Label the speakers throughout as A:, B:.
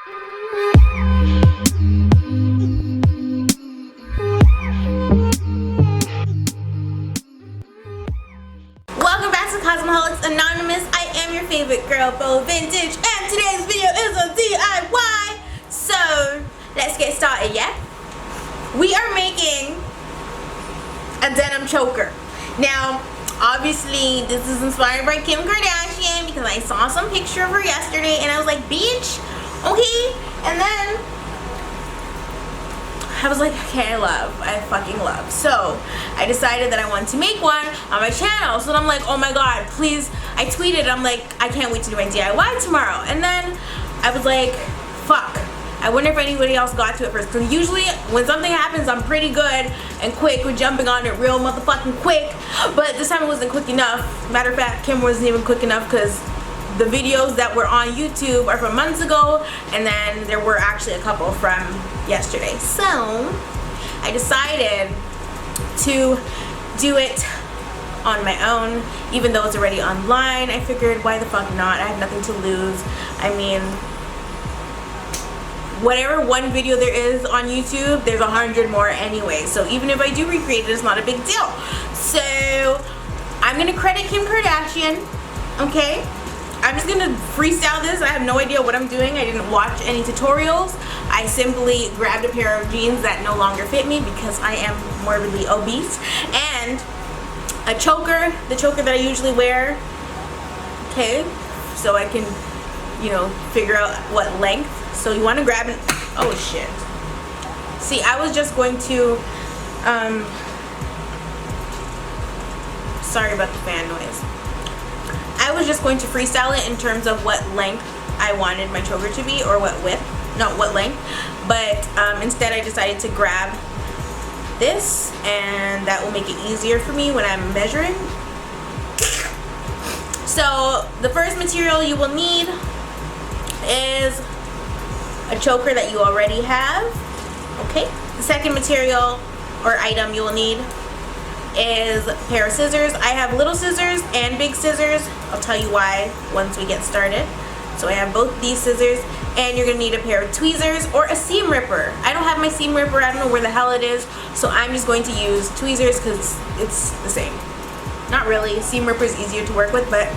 A: Welcome back to Cosmoholics Anonymous. I am your favorite girl, Bo Vintage, and today's video is a DIY. So let's get started, yeah? We are making a denim choker. Now, obviously, this is inspired by Kim Kardashian because I saw some picture of her yesterday and I was like, bitch, okay. And then I was like, okay, I fucking love. So I decided that I wanted to make one on my channel. So then I'm like, oh my god, please. I tweeted, I'm like, I can't wait to do my DIY tomorrow. And then I was like, fuck, I wonder if anybody else got to it first. Because usually when something happens, I'm pretty good and quick with jumping on it real motherfucking quick. But this time it wasn't quick enough. Matter of fact, Kim wasn't even quick enough because the videos that were on YouTube are from months ago, and then there were actually a couple from yesterday. So I decided to do it on my own, even though it's already online. I figured, why the fuck not? I have nothing to lose. I mean, whatever one video there is on YouTube, there's 100 more anyway. So even if I do recreate it, it's not a big deal. So I'm gonna credit Kim Kardashian, okay? I'm just gonna freestyle this. I have no idea what I'm doing. I didn't watch any tutorials. I simply grabbed a pair of jeans that no longer fit me because I am morbidly obese, and a choker, the choker that I usually wear, okay, so I can, you know, figure out what length. So you want to grab it. Oh shit. See, I was just going to sorry about the fan noise. I was just going to freestyle it in terms of what length I wanted my choker to be, or what width, no, what length. But instead I decided to grab this, and that will make it easier for me when I'm measuring. So the first material you will need is a choker that you already have, okay? The second material or item you will need is a pair of scissors. I have little scissors and big scissors. I'll tell you why once we get started. So I have both these scissors, and you're gonna need a pair of tweezers or a seam ripper. I don't have my seam ripper, I don't know where the hell it is, so I'm just going to use tweezers because it's the same. Not really, seam ripper is easier to work with, but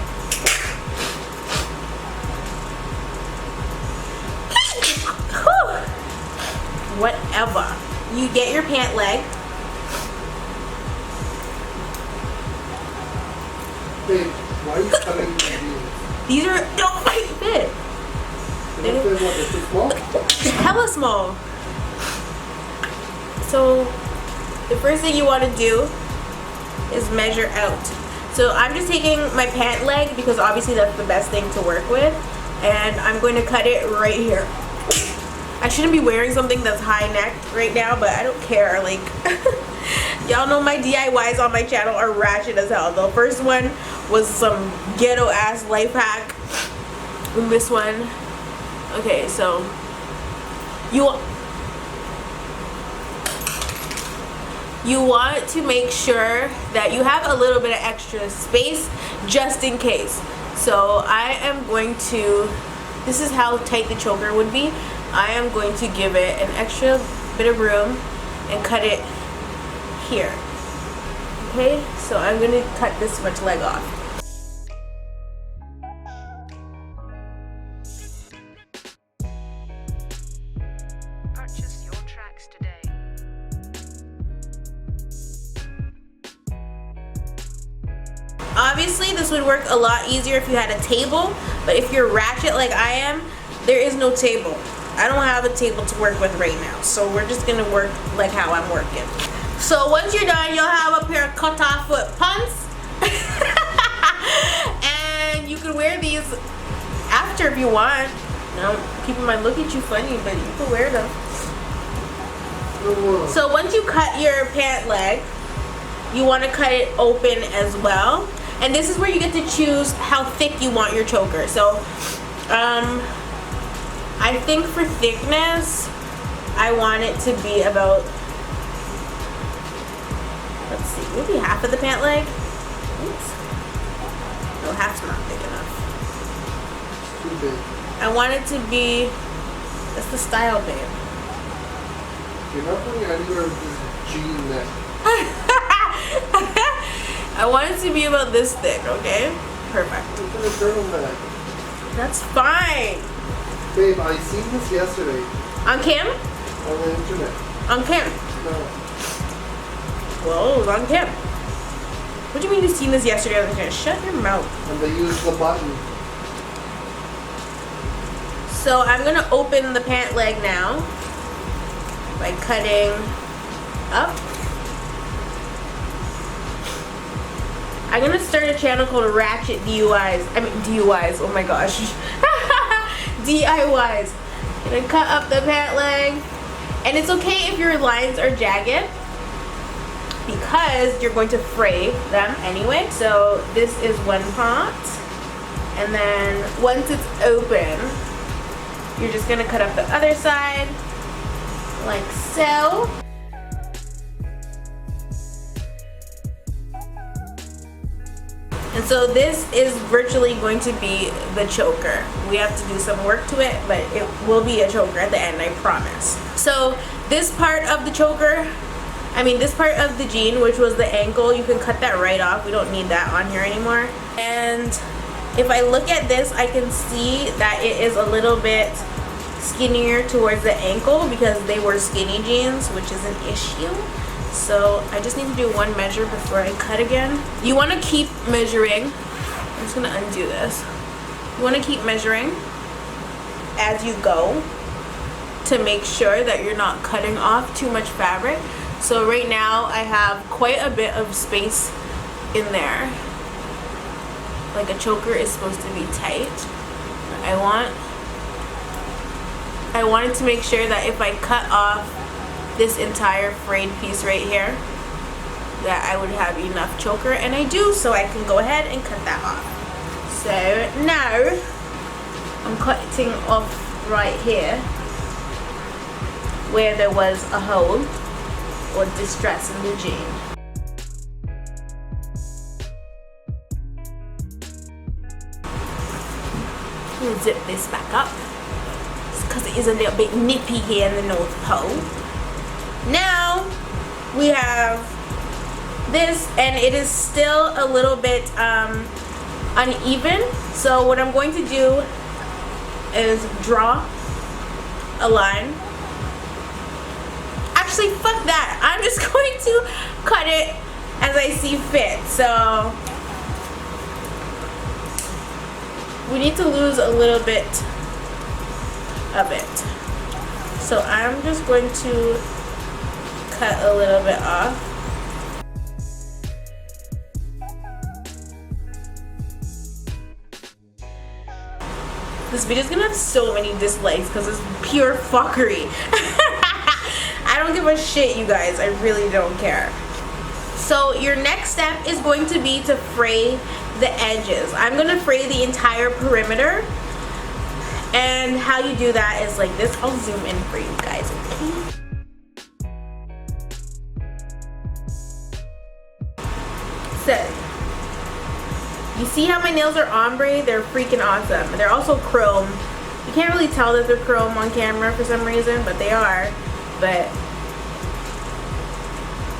A: whatever. You get your pant leg.
B: Babe, why are you cutting these?
A: These are don't fit.
B: They're too small?
A: Hella small. So the first thing you want to do is measure out. So I'm just taking my pant leg because obviously that's the best thing to work with, and I'm going to cut it right here. I shouldn't be wearing something that's high neck right now, but I don't care. Like, y'all know my DIYs on my channel are ratchet as hell. The first one was some ghetto ass life hack. And this one, okay, so you want to make sure that you have a little bit of extra space just in case. So I am going to, this is how tight the choker would be. I am going to give it an extra bit of room and cut it here. Okay, so I'm going to cut this much leg off.
C: Purchase your tracks today.
A: Obviously, this would work a lot easier if you had a table, but if you're ratchet like I am, there is no table. I don't have a table to work with right now, so we're just gonna work like how I'm working. So once you're done, you'll have a pair of cut-off foot pumps, and you can wear these after if you want. Now, people might look at you funny, but you can wear them. So once you cut your pant leg, you want to cut it open as well, and this is where you get to choose how thick you want your choker. So I think for thickness, I want it to be about, let's see, maybe half of the pant leg. Oops. No, half's not big enough.
B: Too big.
A: I want it to be That's the style, babe.
B: You're not putting anywhere with this jean neck.
A: I want it to be about this thick, okay? Perfect.
B: Look at the turtleneck.
A: That's fine.
B: Babe, I seen this yesterday
A: On cam?
B: on the internet.
A: On cam.
B: No.
A: Well, it was on cam. What do you mean you seen this yesterday on the internet? Shut your mouth.
B: And they used the button.
A: So I'm gonna open the pant leg now by cutting up. I'm gonna start a channel called Ratchet DUIs. I mean DUIs, oh my gosh. DIYs. I'm gonna cut up the pant leg. And it's okay if your lines are jagged because you're going to fray them anyway. So this is one part. And then once it's open, you're just gonna cut up the other side like so. And so this is virtually going to be the choker. We have to do some work to it, but it will be a choker at the end, I promise. So this part of the choker, this part of the jean, which was the ankle, you can cut that right off. We don't need that on here anymore. And if I look at this, I can see that it is a little bit skinnier towards the ankle because they were skinny jeans, which is an issue. So I just need to do one measure before I cut again. You want to keep measuring. I'm just going to undo this. You want to keep measuring as you go to make sure that you're not cutting off too much fabric. So right now I have quite a bit of space in there. Like a choker is supposed to be tight. I wanted to make sure that if I cut off this entire frayed piece right here, that I would have enough choker, and I do, so I can go ahead and cut that off. So now I'm cutting off right here where there was a hole or distress in the jean. Zip this back up because it is a little bit nippy here in the North Pole. Now we have this, and it is still a little bit uneven. So what I'm going to do is draw a line. Actually, fuck that. I'm just going to cut it as I see fit. So we need to lose a little bit of it. So I'm just going to cut a little bit off. This video is gonna have so many dislikes because it's pure fuckery. I don't give a shit, you guys. I really don't care. So your next step is going to be to fray the edges. I'm gonna fray the entire perimeter, and how you do that is like this. I'll zoom in for you guys, okay? So you see how my nails are ombre? They're freaking awesome. They're also chrome. You can't really tell that they're chrome on camera for some reason, but they are. But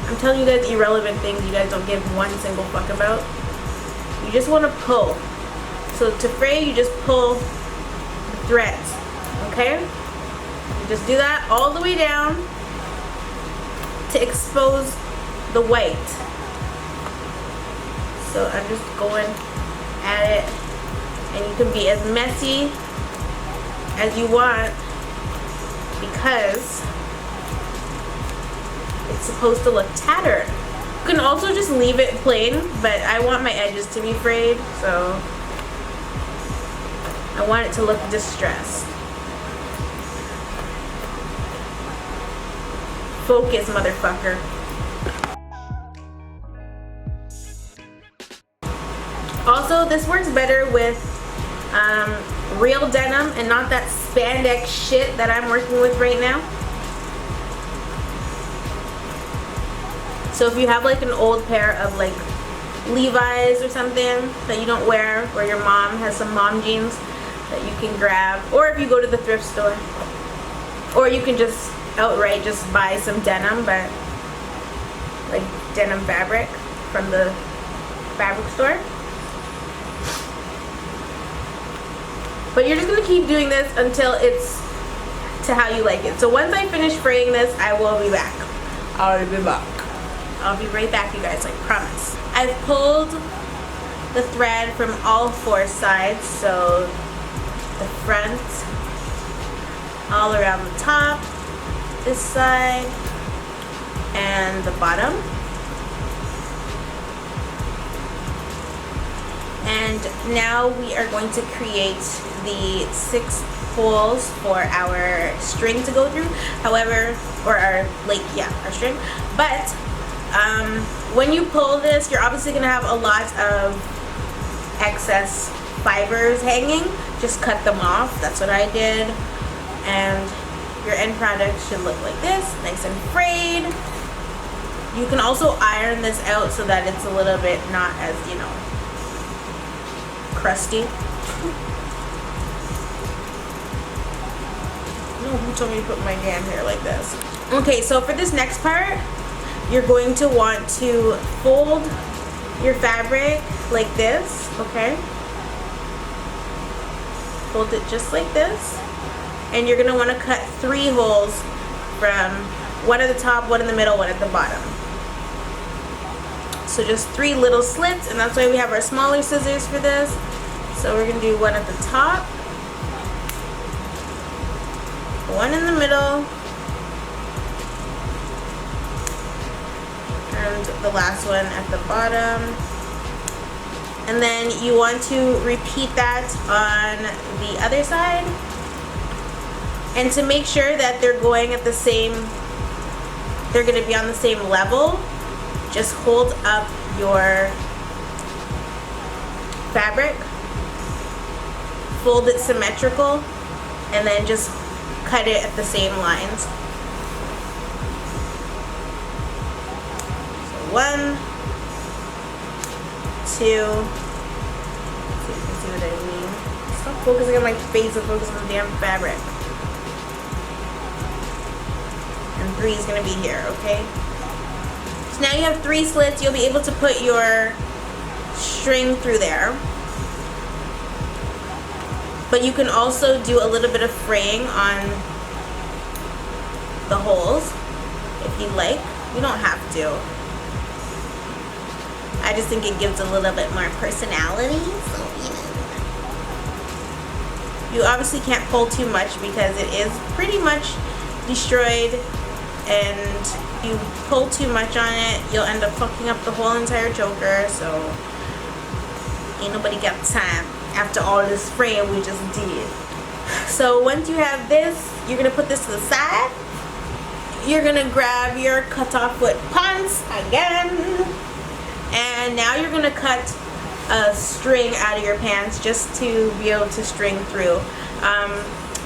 A: I'm telling you guys irrelevant things you guys don't give one single fuck about. You just want to pull. So to fray, you just pull the threads, okay? You just do that all the way down to expose the white. So I'm just going at it, and you can be as messy as you want because it's supposed to look tattered. You can also just leave it plain, but I want my edges to be frayed, so I want it to look distressed. Focus, motherfucker. Also, this works better with real denim and not that spandex shit that I'm working with right now. So if you have like an old pair of like Levi's or something that you don't wear, or your mom has some mom jeans that you can grab, or if you go to the thrift store, Or you can just outright just buy some denim, but like denim fabric from the fabric store. But you're just gonna keep doing this until it's to how you like it. So once I finish fraying this, I will be back. I'll be back. I'll be right back, you guys, I promise. I've pulled the thread from all 4 sides, so the front, all around the top, this side, and the bottom. And now we are going to create the 6 holes for our string to go through. However, or our string. But when you pull this, you're obviously gonna have a lot of excess fibers hanging. Just cut them off. That's what I did. And your end product should look like this, nice and frayed. You can also iron this out so that it's a little bit not as, you know, crusty. No, who told me to put my damn hair like this? Okay, so for this next part, you're going to want to fold your fabric like this, okay? Fold it just like this. And you're gonna wanna cut 3 holes from one at the top, one in the middle, one at the bottom. So just 3 little slits, and that's why we have our smaller scissors for this. So we're gonna do one at the top, one in the middle, and the last one at the bottom. And then you want to repeat that on the other side. And to make sure that they're going at the same, they're gonna be on the same level, just hold up your fabric, fold it symmetrical, and then just cut it at the same lines. So 1, 2, so you can see what I mean. Stop focusing on my face and focus on the damn fabric. And 3 is gonna be here, okay? So now you have 3 slits. You'll be able to put your string through there. But you can also do a little bit of fraying on the holes if you like. You don't have to. I just think it gives a little bit more personality. So, you know. You obviously can't pull too much because it is pretty much destroyed, and you pull too much on it, you'll end up fucking up the whole entire choker. So ain't nobody got time after all this fraying we just did. So once you have this, you're gonna put this to the side. You're gonna grab your cutoff foot pants again, and now you're gonna cut a string out of your pants just to be able to string through.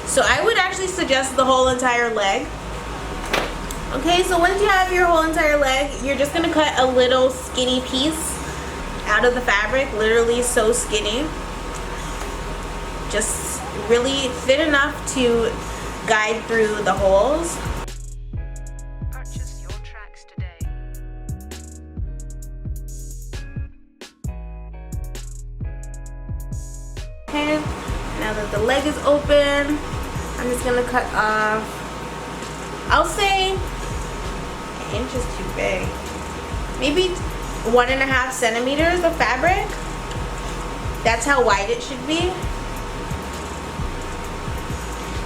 A: So I would actually suggest the whole entire leg. Okay, so once you have your whole entire leg, you're just gonna cut a little skinny piece out of the fabric, literally so skinny. Just really thin enough to guide through the holes.
C: Purchase your tracks today.
A: Okay, now that the leg is open, I'm just gonna cut off, I'll say, an inch is too big. Maybe 1.5 centimeters of fabric. That's how wide it should be.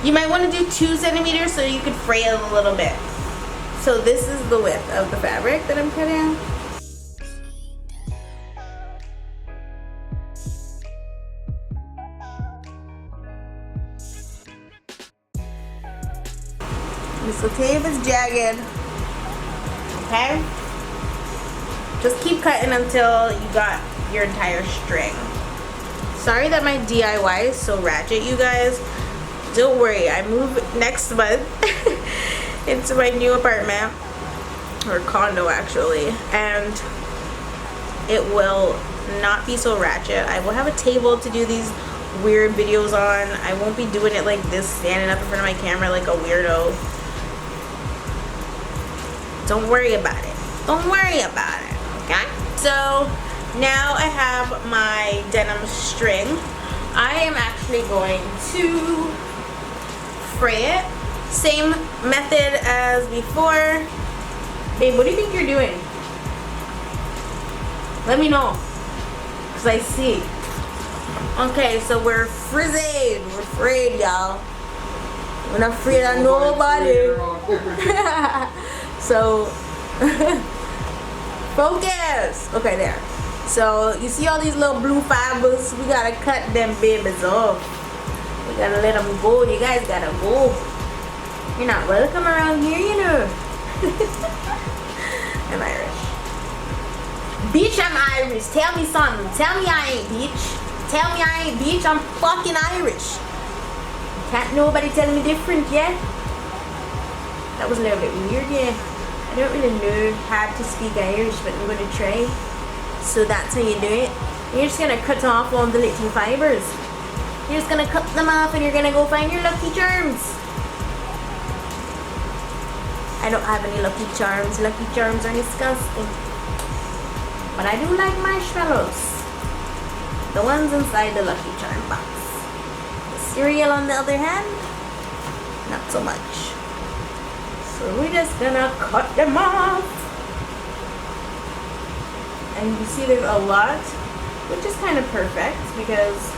A: You might want to do 2 centimeters so you could fray it a little bit. So this is the width of the fabric that I'm cutting. This tape is jagged. Okay? Just keep cutting until you got your entire string. Sorry that my DIY is so ratchet, you guys. Don't worry, I move next month into my new apartment, or condo actually, and it will not be so ratchet. I will have a table to do these weird videos on. I won't be doing it like this, standing up in front of my camera like a weirdo. Don't worry about it. Don't worry about it, okay? So now I have my denim string. I am actually going to fray it. Same method as before. Babe, what do you think you're doing? Let me know, cause I see. Okay, so we're frayed. We're frayed, y'all. We're not afraid of nobody. So, focus. Okay, there. So you see all these little blue fibers? We gotta cut them babies off. We gotta let them go. You guys gotta go. You're not welcome around here, you know. I'm Irish. Bitch, I'm Irish. Tell me something. Tell me I ain't bitch. Tell me I ain't bitch. I'm fucking Irish. Can't nobody tell me different, yeah? That was a little bit weird, yeah. I don't really know how to speak Irish, but I'm gonna try. So that's how you do it. You're just gonna cut off all the little fibers. You're just gonna cut them off and you're gonna go find your Lucky Charms. I don't have any Lucky Charms. Lucky Charms are disgusting. But I do like marshmallows. The ones inside the Lucky Charm box. The cereal on the other hand, not so much. So we're just gonna cut them off. And you see there's a lot, which is kind of perfect because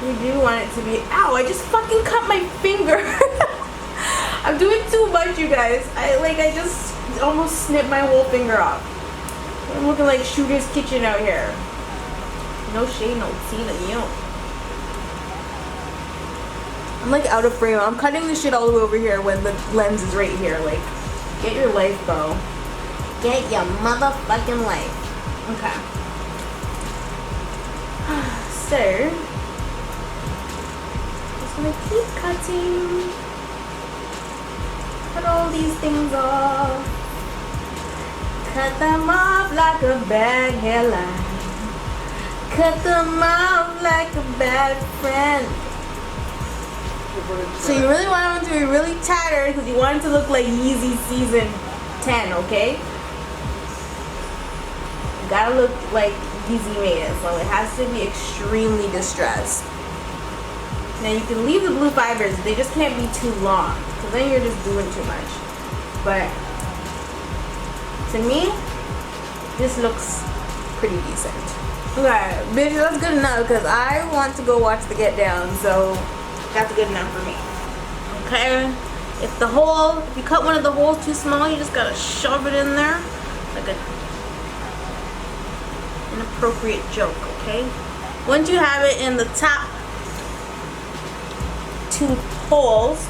A: we do want it to be, ow, I just fucking cut my finger. I'm doing too much, you guys. I just almost snipped my whole finger off. I'm looking like Shooter's Kitchen out here. No shade, no tea, no you. I'm like out of frame. I'm cutting this shit all the way over here when the lens is right here. Like, get your life, bro. Get your motherfucking life. Okay. So, just gonna keep cutting. Cut all these things off. Cut them off like a bad hairline. Cut them off like a bad friend. So you really want them to be really tattered because you want it to look like Yeezy season 10, okay? You gotta look like Yeezy made it, so it has to be extremely distressed. Now you can leave the blue fibers, they just can't be too long because then you're just doing too much. But to me, this looks pretty decent. Okay, bitch, that's good enough because I want to go watch the Get Down, so that's good enough for me. Okay, if you cut one of the holes too small, you just gotta shove it in there like an inappropriate joke, okay? Once you have it in the top 2 holes,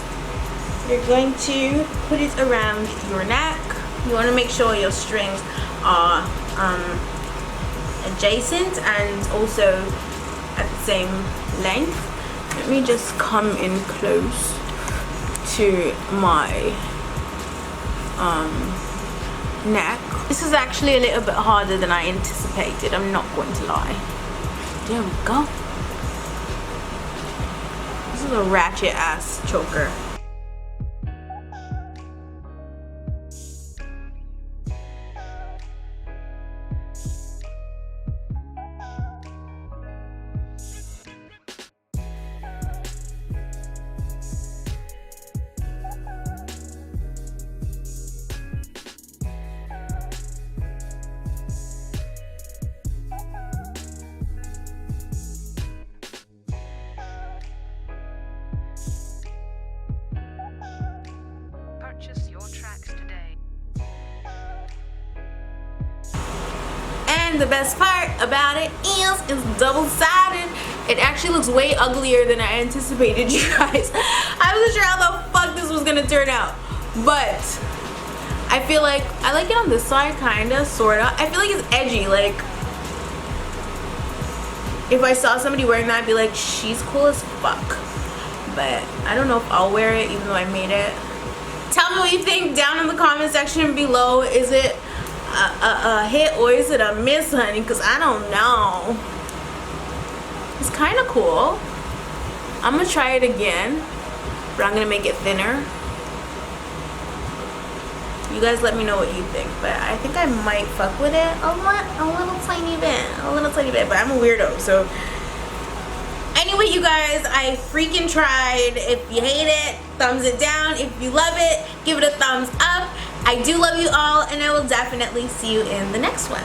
A: you're going to put it around your neck. You want to make sure your strings are adjacent and also at the same length. Let me just come in close to my neck. This is actually a little bit harder than I anticipated, I'm not going to lie. There we go. This is a ratchet ass choker.
C: Purchase your tracks today.
A: And the best part about it is it's double-sided. It actually looks way uglier than I anticipated, you guys. I wasn't sure how the fuck this was gonna turn out, but I feel like I like it on this side, kinda, sorta. I feel like it's edgy. Like, if I saw somebody wearing that, I'd be like, she's cool as fuck. But I don't know if I'll wear it, even though I made it. Tell me what you think down in the comment section below. Is it a hit or is it a miss, honey? Because I don't know. It's kind of cool. I'm gonna try it again, but I'm gonna make it thinner. You guys let me know what you think, but I think I might fuck with it a little tiny bit, but I'm a weirdo, so. Anyway, you guys, I freaking tried. If you hate it, thumbs it down. If you love it, give it a thumbs up. I do love you all, and I will definitely see you in the next one.